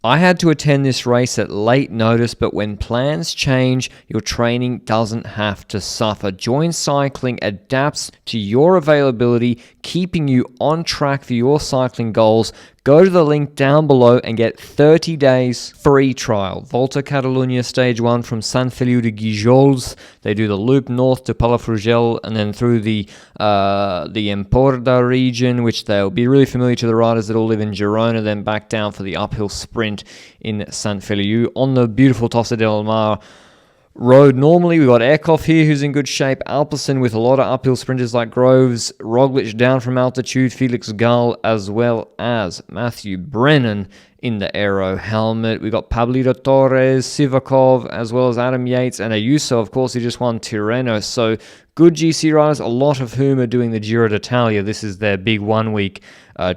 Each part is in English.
I had to attend this race at late notice, but when plans change, your training doesn't have to suffer. Join Cycling adapts to your availability, keeping you on track for your cycling goals. Go to the link down below and get 30 days free trial. Volta Catalunya Stage 1 from Sant Feliu de Guíxols. They do the loop north to Palafrugell and then through the Empordà region, which they'll be really familiar to the riders that all live in Girona, then back down for the uphill sprint in Sant Feliu on the beautiful Tossa del Mar road. Normally we've got Eckhoff here who's in good shape, Alpecin with a lot of uphill sprinters like Groves, Roglic down from altitude, Felix Gall, as well as Matthew Brennan in the Aero helmet. We've got Pablito Torres, Sivakov, as well as Adam Yates and Ayuso, of course, who just won Tirreno. So good GC riders, a lot of whom are doing the Giro d'Italia. This is their big 1 week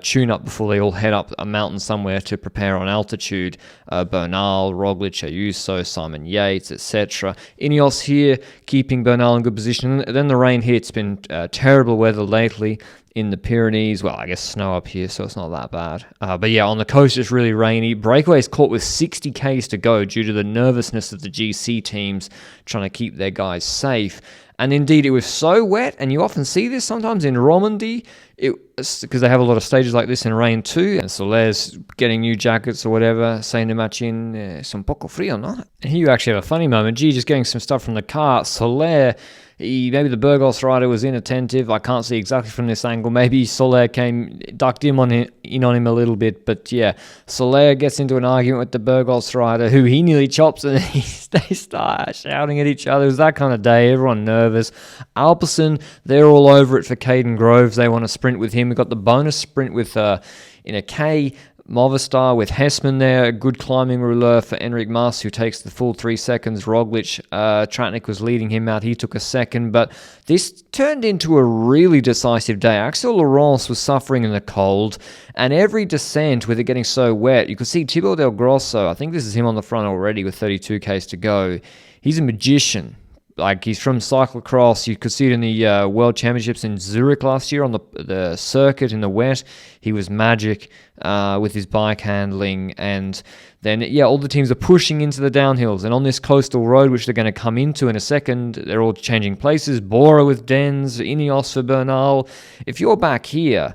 tune-up before they all head up a mountain somewhere to prepare on altitude. Bernal, Roglic, Ayuso, Simon Yates, etc. Ineos here, keeping Bernal in good position. Then the rain hits. It's been terrible weather lately in the Pyrenees. Well, I guess snow up here, so it's not that bad. But yeah, on the coast it's really rainy. Breakaway's caught with 60 Ks to go due to the nervousness of the GC teams trying to keep their guys safe. And indeed, it was so wet, and you often see this sometimes in Romandy, because they have a lot of stages like this in rain too. And Soler's getting new jackets or whatever, saying to Machin, "Es un poco frío, no?" And here you actually have a funny moment. Gee, just getting some stuff from the car. Soler, maybe the Burgos rider was inattentive. I can't see exactly from this angle. Maybe Soler ducked in on him a little bit. But yeah, Soler gets into an argument with the Burgos rider, who he nearly chops, and they start shouting at each other. It was that kind of day. Everyone nervous. Alpecin, they're all over it for Caden Groves. They want to sprint with him. We've got the bonus sprint with in a K. Movistar with Hessman there, a good climbing rouleur for Enric Mas, who takes the full 3 seconds. Roglic, Tratnik was leading him out. He took a second, but this turned into a really decisive day. Axel Laurence was suffering in the cold, and every descent, with it getting so wet, you could see Thibaut Del Grosso, I think this is him on the front already with 32 Ks to go. He's a magician. Like, he's from cyclocross. You could see it in the World Championships in Zurich last year on the circuit in the wet. He was magic with his bike handling. And then, yeah, all the teams are pushing into the downhills. And on this coastal road, which they're going to come into in a second, they're all changing places. Bora with Dens, Ineos for Bernal. If you're back here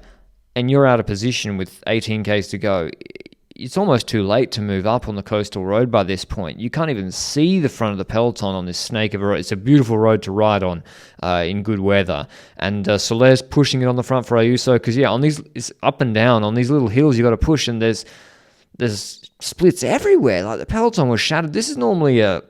and you're out of position with 18 Ks to go, it's almost too late to move up on the coastal road by this point. You can't even see the front of the peloton on this snake of a road. It's a beautiful road to ride on in good weather. And Soler's pushing it on the front for Ayuso because, yeah, on these, it's up and down. On these little hills, you got to push, and there's splits everywhere. Like, the peloton was shattered. This is normally a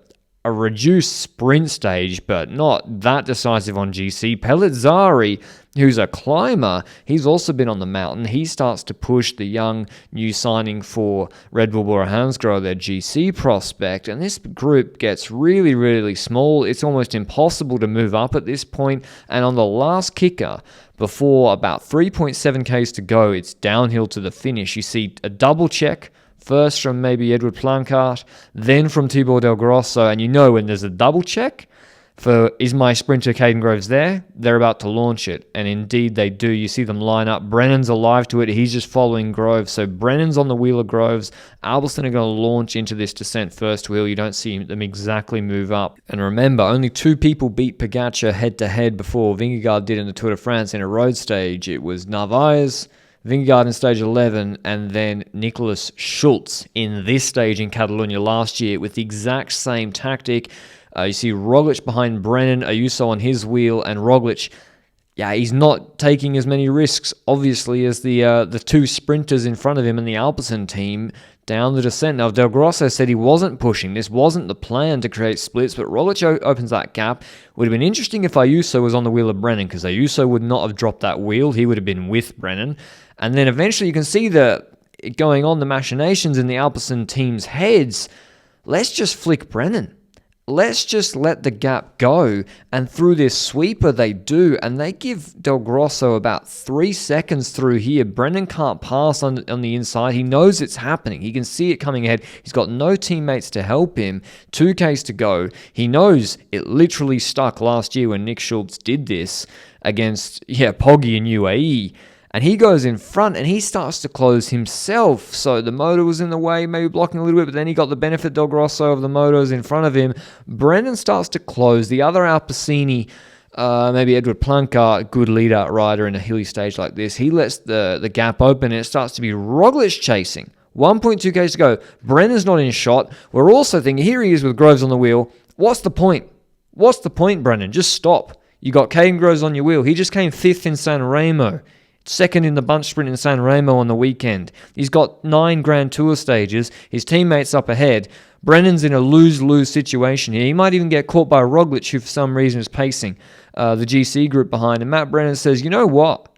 reduced sprint stage, but not that decisive on GC. Pellizzari, who's a climber, he's also been on the mountain. He starts to push the young new signing for Red Bull Bora Hansgrohe, their GC prospect, and this group gets really, really small. It's almost impossible to move up at this point, and on the last kicker, before about 3.7 Ks to go, it's downhill to the finish. You see a double check, first from maybe Edward Plancart, then from Thibaut Del Grosso, and you know when there's a double check for is my sprinter Caden Groves there, they're about to launch it, and indeed they do. You see them line up. Brennan's alive to it. He's just following Groves, so Brennan's on the wheel of Groves. Alpecin are going to launch into this descent first wheel. You don't see them exactly move up. And remember, only 2 people beat Pogacar head-to-head before Vingegaard did in the Tour de France in a road stage. It was Narvaez, Vingegaard in stage 11, and then Nicholas Schultz in this stage in Catalunya last year with the exact same tactic. You see Roglic behind Brennan, Ayuso on his wheel, and Roglic, yeah, he's not taking as many risks, obviously, as the 2 sprinters in front of him in the Alpecin team down the descent. Now, Del Grosso said he wasn't pushing. This wasn't the plan to create splits, but Roglic opens that gap. Would have been interesting if Ayuso was on the wheel of Brennan, because Ayuso would not have dropped that wheel. He would have been with Brennan. And then eventually you can see the machinations in the Alpecin team's heads. Let's just flick Brennan. Let's just let the gap go. And through this sweeper, they do. And they give Del Grosso about 3 seconds through here. Brennan can't pass on the inside. He knows it's happening. He can see it coming ahead. He's got no teammates to help him. 2 Ks to go. He knows it literally stuck last year when Nick Schultz did this against, Poggi in UAE. And he goes in front and he starts to close himself. So the motor was in the way, maybe blocking a little bit, but then he got the benefit Del Grosso of the motos in front of him. Brennan starts to close. The other Alpecini, maybe Edward Plancart, good leader rider in a hilly stage like this, he lets the gap open and it starts to be Roglic chasing. 1.2 k's to go. Brennan's not in shot. We're also thinking, here he is with Groves on the wheel. What's the point? What's the point, Brennan? Just stop. You got Caden Groves on your wheel. He just came 5th in San Remo. Second in the bunch sprint in San Remo on the weekend. He's got 9 Grand Tour stages. His teammates up ahead. Brennan's in a lose-lose situation here. He might even get caught by Roglic, who for some reason is pacing the GC group behind. And Matt Brennan says, you know what?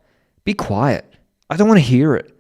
Be quiet. I don't want to hear it.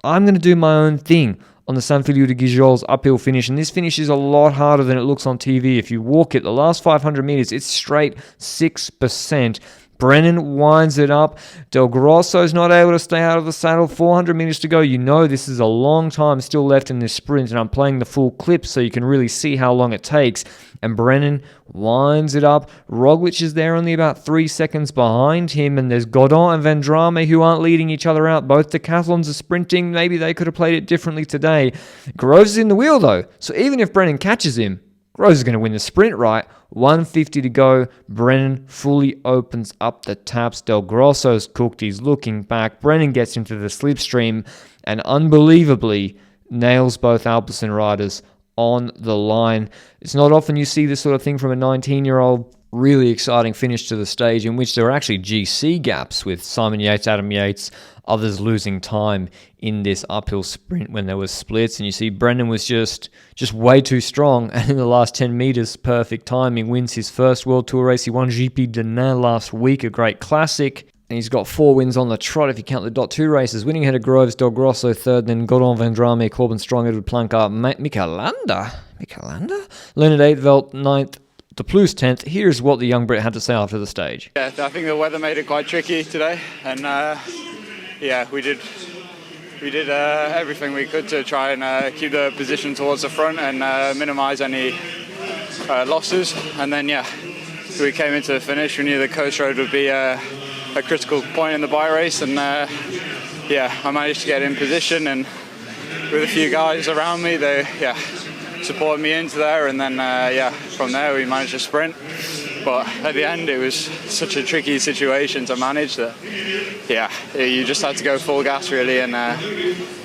I'm going to do my own thing on the San Feliu de Guijols uphill finish. And this finish is a lot harder than it looks on TV. If you walk it, the last 500 meters, it's straight 6%. Brennan winds it up. Del Grosso's not able to stay out of the saddle. 400 meters to go. You know this is a long time still left in this sprint, and I'm playing the full clip so you can really see how long it takes. And Brennan winds it up. Roglic is there only about 3 seconds behind him, and there's Godon and Vendrame who aren't leading each other out. Both decathlons are sprinting. Maybe they could have played it differently today. Groves is in the wheel though, so even if Brennan catches him, Groves is going to win the sprint, right? 150 to go. Brennan fully opens up the taps. Del Grosso's cooked. He's looking back. Brennan gets into the slipstream and unbelievably nails both Alpecin riders on the line. It's not often you see this sort of thing from a 19-year-old. Really exciting finish to the stage in which there were actually GC gaps with Simon Yates, Adam Yates, others losing time in this uphill sprint when there was splits. And you see Brennan was just way too strong. And in the last 10 meters, perfect timing, wins his first World Tour race. He won GP de Nain last week, a great classic. And he's got 4 wins on the trot if you count the Dot 2 races. Winning ahead of Groves, Del Grosso third, then Godon, Vendrame, Corbin Strong, Edward Plancart, Michelanda? Leonard 8th, Velt 9th, De Plus 10th. Here's what the young Brit had to say after the stage. Yeah, I think the weather made it quite tricky today, and yeah, we did everything we could to try and keep the position towards the front and minimise any losses. And then yeah, we came into the finish. We knew the coast road would be a critical point in the bike race, and yeah, I managed to get in position, and with a few guys around me, they supported me into there, and then yeah, from there we managed to sprint. But at the end it was such a tricky situation to manage that yeah, you just had to go full gas really, and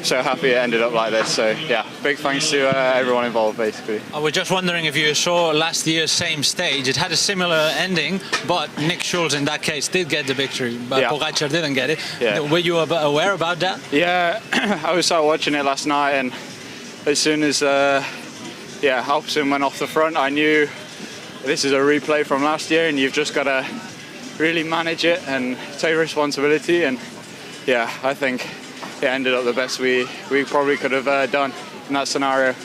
so happy it ended up like this. So yeah, big thanks to everyone involved basically. I was just wondering if you saw last year's same stage. It had a similar ending, but Nick Schulz in that case did get the victory, but yeah, Pogacar didn't get it. Yeah. Were you aware about that? Yeah, I was watching it last night, and as soon as yeah, Alpecin went off the front, I knew this is a replay from last year, and you've just got to really manage it and take responsibility. And yeah, I think it ended up the best we probably could have done in that scenario.